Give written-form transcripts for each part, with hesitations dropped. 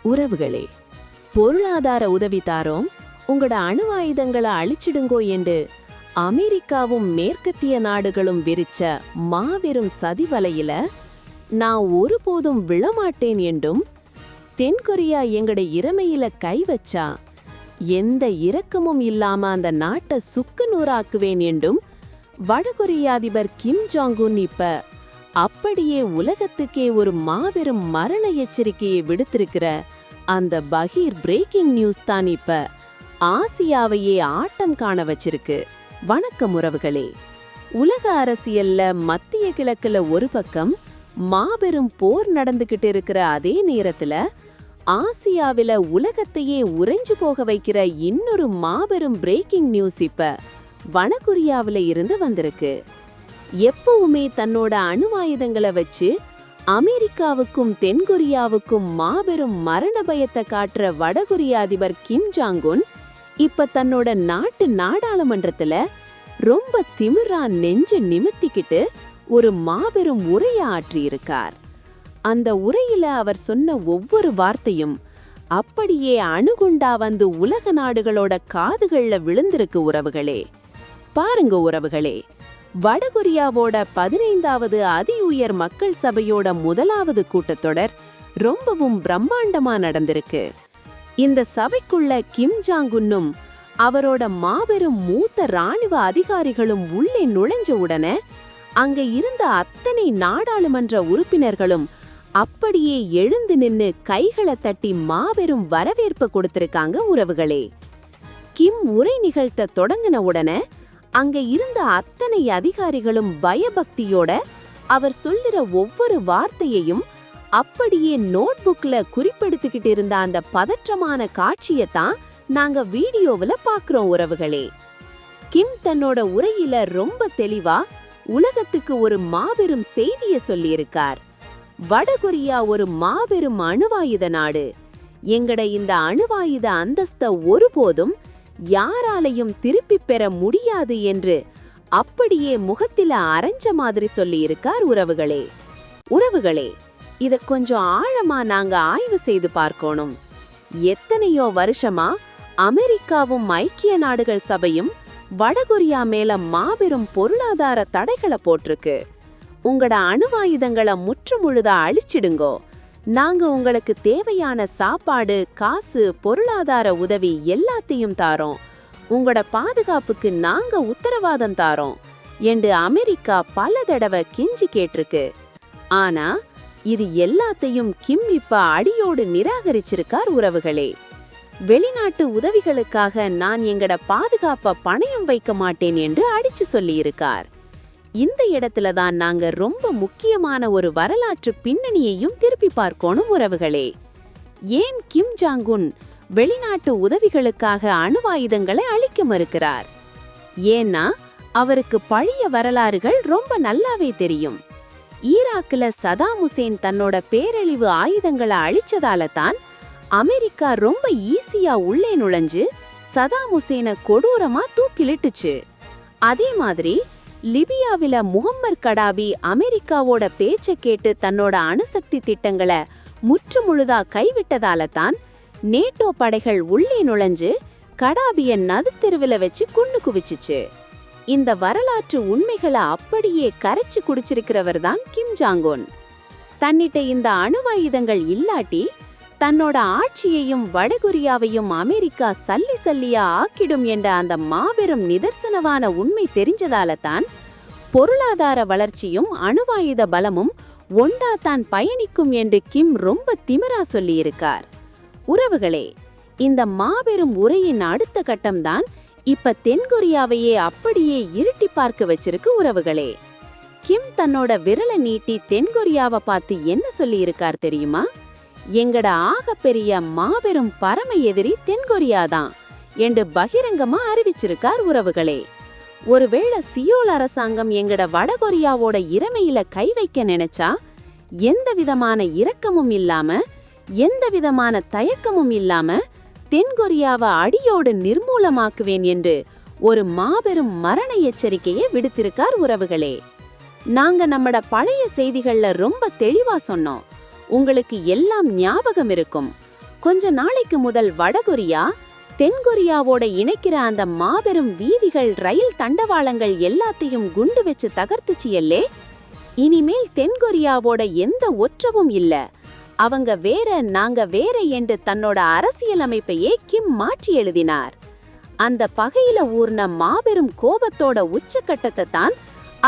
உறவுகளே, பொருளாதார உதவி தாரோம், உங்களோட அணு ஆயுதங்களை அழிச்சிடுங்கோ என்று அமெரிக்காவும் மேற்கத்திய நாடுகளும் விரிச்ச மாபெரும் சதிவலையில நான் ஒருபோதும் விழமாட்டேன் என்றும், தென்கொரியா எங்கட இறமையில கை வச்சா எந்த இரக்கமும் இல்லாம அந்த நாட்டை சுக்கு நூறாக்குவேன் என்றும் வடகொரிய அதிபர் கிம் ஜாங் உன் இப்ப அப்படியே உலகத்துக்கே ஒரு மாபெரும் மரண எச்சரிக்கையை விடுத்திருக்கிற அந்த பகீர் பிரேக்கிங் நியூஸ் தான் இப்ப ஆசியாவையே ஆட்டம் காண வச்சிருக்கு. வணக்கம் உறவுகளே. உலக அரசியல்ல மத்திய கிழக்குல ஒரு பக்கம் மாபெரும் போர் நடந்துகிட்டு இருக்கிற அதே நேரத்துல ஆசியாவில உலகத்தையே உறைஞ்சு போக வைக்கிற இன்னொரு மாபெரும் பிரேக்கிங் நியூஸ் இப்ப வடகொரியாவில இருந்து வந்திருக்கு. எப்பவுமே தன்னோட அணு ஆயுதங்களை வச்சு அமெரிக்காவுக்கும் தென்கொரியாவுக்கும் மாபெரும் மரண பயத்தை காட்டுற வடகொரிய அதிபர் கிம் ஜாங் உன் இப்ப தன்னோட நாட்டு நாடாளுமன்றத்துல ரொம்ப திமிரா நெஞ்சு நிமித்திக்கிட்டு ஒரு மாபெரும் உரையை ஆற்றியிருக்கார். அந்த உரையில அவர் சொன்ன ஒவ்வொரு வார்த்தையும் அப்படியே அணுகுண்டா வந்து உலக நாடுகளோட காதுகள்ல விழுந்திருக்கு. உறவுகளே பாருங்க உறவுகளே, வடகொரியாவோட 15வது அதி உயர் மக்கள் சபையோட முதலாவது கூட்டத்தொடர் ரொம்பவும் பிரம்மாண்டமா நடந்திருக்கு. இந்த சபைக்குள்ள கிம் ஜாங் உன்னும் அவரோட மாபெரும் மூத்த ராணுவ அதிகாரிகளும் உள்ளே நுழைஞ்ச உடனே அங்க இருந்த அத்தனை நாடாளுமன்ற உறுப்பினர்களும் அப்படியே எழுந்து நின்னு கைகளை தட்டி மாபெரும் வரவேற்பு கொடுத்திருக்காங்க. உறவுகளே, கிம் உரை நிகழ்த்த தொடங்கின உடனே அங்க இருந்த அத்தனை அதிகாரிகளும் பயபக்தியோட அவர் சொல்லுற ஒவ்வொரு வார்த்தையையும் அப்படியே நோட்புக்ல குறிப்பெடுத்துக்கிட்டு இருந்த அந்த பதற்றமான காட்சியத்தான் நாங்க வீடியோவுல பாக்குறோம். உறவுகளே, கிம் தன்னோட உரையில ரொம்ப தெளிவா உலகத்துக்கு ஒரு மாபெரும் செய்திய சொல்லியிருக்கார். வடகொரியா ஒரு மாபெரும் அணுவாயுத நாடு. எங்கட இந்த அணுவாயுத அந்தஸ்த ஒருபோதும் யாராலையும் திருப்பி பெற முடியாது என்று அப்படியே முகத்தில அரைஞ்ச மாதிரி சொல்லியிருக்கார். உறவுகளே, இத கொஞ்சம் ஆழமா நாங்க ஆய்வு செய்து பார்க்கணும். எத்தனையோ வருஷமா அமெரிக்காவும் ஐக்கிய நாடுகள் சபையும் வடகொரியா மேல மாபெரும் பொருளாதார தடைகளை போட்டிருக்கு. உங்களோட அணுவாயுதங்களை முற்றுமுழுதா அழிச்சிடுங்கோ, நாங்க உங்களுக்கு தேவையான சாப்பாடு, காசு, பொருளாதார உதவி எல்லாத்தையும் தாரோம், உங்களோட பாதுகாப்புக்கு நாங்க உத்தரவாதம் தாரோம் என்று அமெரிக்கா பல தடவை கெஞ்சி கேட்டிருக்கு. ஆனா இது எல்லாத்தையும் கிம் இப்ப அடியோடு நிராகரிச்சிருக்கார். உறவுகளே, வெளிநாட்டு உதவிகளுக்காக நான் எங்கட பாதுகாப்ப பணயம் வைக்க மாட்டேன் என்று அடிச்சு சொல்லியிருக்கார். இந்த இடத்துல தான் நாங்க ரொம்ப முக்கியமான ஒரு வரலாற்று பின்னணியையும் திருப்பி பார்க்கணும். உறவுகளே, ஏன் கிம் ஜாங் உன் வெளிநாட்டு உதவிகளுக்காக அணுவாயுதங்களை அளிக்க மறுக்கிறார்? ஏன்னா அவருக்கு பழைய வரலாறுகள் ரொம்ப நல்லாவே தெரியும். ஈராக்ல சதாம் ஹுசேன் தன்னோட பேரழிவு ஆயுதங்களை அழிச்சதால தான் அமெரிக்கா ரொம்ப ஈஸியா உள்ளே நுழைஞ்சு சதாம் ஹுசேனை கொடூரமா தூக்கிலிட்டுச்சு. அதே மாதிரி லிபியாவில முகம்மது கடாபி அமெரிக்காவோட பேச்ச கேட்டு தன்னோட அணுசக்தி திட்டங்களை முற்றுமுழுதா கைவிட்டதால தான் நேட்டோ படைகள் உள்ளே நுழைஞ்சு கடாபிய நடுத்தெருவில வச்சு குண்டு குவிச்சுச்சு. இந்த வரலாற்று உண்மைகளை அப்படியே கரைச்சு குடிச்சிருக்கிறவர் தான் கிம் ஜாங் உன். தன்னிட்ட இந்த அணுவாயுதங்கள் இல்லாட்டி தன்னோட ஆட்சியையும் வடகொரியாவையும் அமெரிக்கா சல்லி சல்லியா ஆக்கிடும் என்ற அந்த மாபெரும் நிதர்சனமான உண்மை தெரிஞ்சதால தான் பொருளாதார வளர்ச்சியும் அணுவாயுத பலமும் ஒண்டா தான் பயணிக்கும் என்று கிம் ரொம்ப திமிரா சொல்லியிருக்கார். உறவுகளே, இந்த மாபெரும் உரையின் அடுத்த கட்டம்தான் இப்ப தென்கொரியாவையே அப்படியே இருட்டி பார்க்க வச்சிருக்கு. உறவுகளே, கிம் தன்னோட விரலை நீட்டி தென்கொரியாவை பார்த்து என்ன சொல்லியிருக்கார் தெரியுமா? எங்கட ஆகப்பெரிய மாபெரும் பரம எதிரி தென்கொரியாதான் என்று பகிரங்கமா அறிவிச்சிருக்கார். உறவுகளே, ஒருவேளை சியோல் அரசாங்கம் எங்கட வடகொரியாவோட இறமையில கை வைக்க நினைச்சா எந்த விதமான இரக்கமும் இல்லாம, எந்த விதமான தயக்கமும் இல்லாம தென்கொரியாவை அடியோடு நிர்மூலமாக்குவேன் என்று ஒரு மாபெரும் மரண எச்சரிக்கையை விடுத்திருக்கார். உறவுகளே, நாங்க நம்மட பழைய செய்திகள்ல ரொம்ப தெளிவா சொன்னோம். உங்களுக்கு எல்லாம் ஞாபகம் இருக்கும். கொஞ்ச நாளைக்கு முதல் வடகொரியா தென்கொரியாவோட இணைக்கிற அந்த மாபெரும் வீதிகள், ரயில் தண்டவாளங்கள் எல்லாத்தையும் குண்டு வச்சு தகர்த்துச்சியல்லே. இனிமேல் தென்கொரியாவோட எந்த ஒற்றவும் இல்ல, அவங்க வேற நாங்க வேற என்று தன்னோட அரசியலமைப்பையே கிம் மாற்றி எழுதினார். அந்த பகையில ஊர்ன மாபெரும் கோபத்தோட உச்சக்கட்டத்தை தான்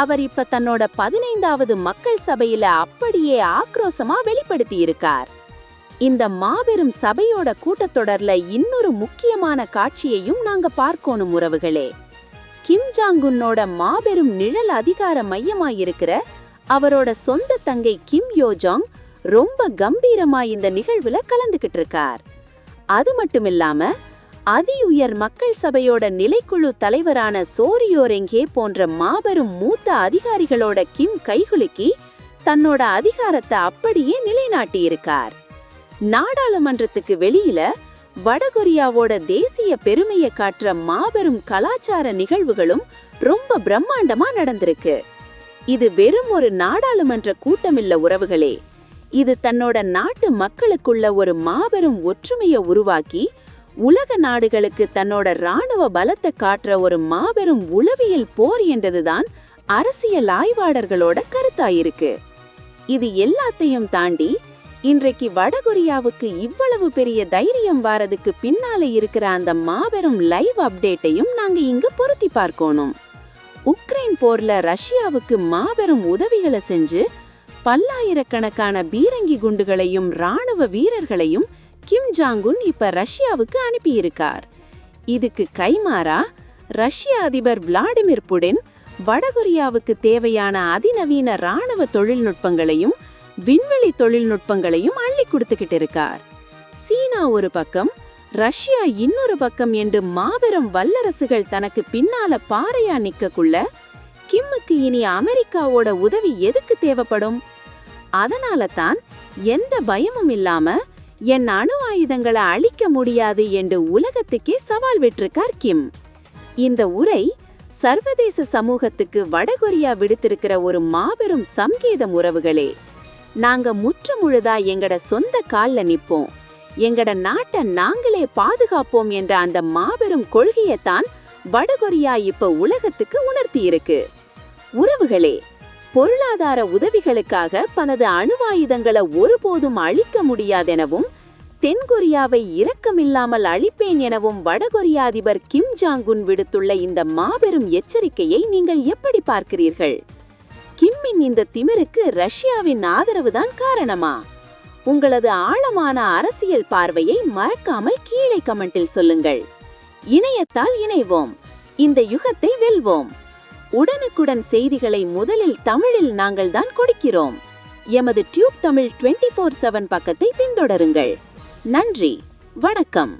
அவர் இப்ப தன்னோட 15வது மக்கள் சபையில அப்படியே ஆக்ரோஷமா வெளிப்படுத்தி இருக்கார். இந்த மாபெரும் சபையோட கூட்டத்தொடர்ல இன்னொரு முக்கியமான காட்சியையும் நாங்க பார்க்கணும் உறவுகளே. கிம் ஜாங் உன்னோட மாபெரும் நிழல் அதிகார மையமாயிருக்கிற அவரோட சொந்த தங்கை கிம் யோஜாங் ரொம்ப கம்பீரமா இந்த நிகழ்வுல கலந்துகிட்டு இருக்கார். அது மட்டுமில்லாம அதி உயர் மக்கள் சபையோட நிலைக்குழு தலைவரான சோரியோரெங்கே போன்ற மாபெரும் மூத்த அதிகாரிகளோட கிம் கைகுலுக்கி தன்னோட அதிகாரத்தை அப்படியே நிலைநாட்டி இருக்கார். நாடாளுமன்றத்துக்கு வெளியில வடகொரியாவோட தேசிய பெருமையை காட்டுற மாபெரும் கலாச்சார நிகழ்வுகளும் ரொம்ப பிரம்மாண்டமா நடந்திருக்கு. இது வெறும் ஒரு நாடாளுமன்ற கூட்டமில்ல உறவுகளே, இது தன்னோட நாட்டு மக்களுக்குள்ள ஒரு மாபெரும் ஒற்றுமையை உருவாக்கி உலக நாடுகளுக்கு தன்னோட இராணுவ பலத்தை காட்டுற ஒரு மாபெரும் உளவியல் போர் என்றதுதான் அரசியல் ஆய்வாளர்களோட கருத்தாயிருக்கு. இது எல்லாத்தையும் தாண்டி இன்றைக்கு வடகொரியாவுக்கு இவ்வளவு பெரிய தைரியம் வாரதுக்கு பின்னால இருக்கிற அந்த மாபெரும் லைவ் அப்டேட்டையும் நாங்க இங்க பொருத்தி பார்க்கணும். உக்ரைன் போர்ல ரஷ்யாவுக்கு மாபெரும் உதவிகளை செஞ்சு பல்லாயிரக்கணக்கான பீரங்கி குண்டுகளையும் இராணுவ வீரர்களையும் கிம் ஜாங் உன் இப்ப ரஷ்யாவுக்கு அனுப்பியிருக்கார். இதுக்கு கைமாறா ரஷ்ய அதிபர் விளாடிமிர் புடின் வடகொரியாவுக்கு தேவையான அதிநவீன இராணுவ தொழில்நுட்பங்களையும் விண்வெளி தொழில்நுட்பங்களையும் அள்ளி கொடுத்துக்கிட்டு இருக்கார். சீனா ஒரு பக்கம், ரஷ்யா இன்னொரு பக்கம் என்று மாபெரும் வல்லரசுகள் தனக்கு பின்னால பாறையா நிக்கக்குள்ள கிம்முக்கு இனி அமெரிக்காவோட உதவி எதுக்கு தேவைப்படும்? அதனால தான் எந்த பயமும் இல்லாம என் அணு ஆயுதங்களை அழிக்க முடியாது என்று உலகத்துக்கே சவால் விட்டிருக்கார் கிம். இந்த உரை சர்வதேச சமூகத்துக்கு வடகொரியா விடுத்திருக்கிற ஒரு மாபெரும் சங்கேதம் உறவுகளே. நாங்க முற்றுமுழுதா எங்கட சொந்த கால்ல நிப்போம், எங்கட நாட்டை நாங்களே பாதுகாப்போம் என்ற அந்த மாபெரும் கொள்கையைத்தான் வடகொரியா இப்ப உலகத்துக்கு உணர்த்தி இருக்கு. உறவுகளே, பொருளாதார உதவிகளுக்காக தனது அணுவாயுதங்களை ஒருபோதும் அழிக்க முடியாதெனவும் தென்கொரியாவை இரக்கமில்லாமல் அழிப்பேன் எனவும் வடகொரியா அதிபர் கிம் ஜாங் உன் விடுத்துள்ள இந்த மாபெரும் எச்சரிக்கையை நீங்கள் எப்படி பார்க்கிறீர்கள்? கிம்மின் இந்த திமிருக்கு ரஷ்யாவின் ஆதரவுதான் காரணமா? உங்களது ஆழமான அரசியல் பார்வையை மறக்காமல் கீழே கமெண்டில் சொல்லுங்கள். இணையத்தால் இணைவோம், இந்த யுகத்தை வெல்வோம். உடனுக்குடன் செய்திகளை முதலில் தமிழில் நாங்கள் தான் கொடுக்கிறோம். எமது டியூப் தமிழ் 24/7 பக்கத்தை பின்தொடருங்கள். நன்றி, வணக்கம்.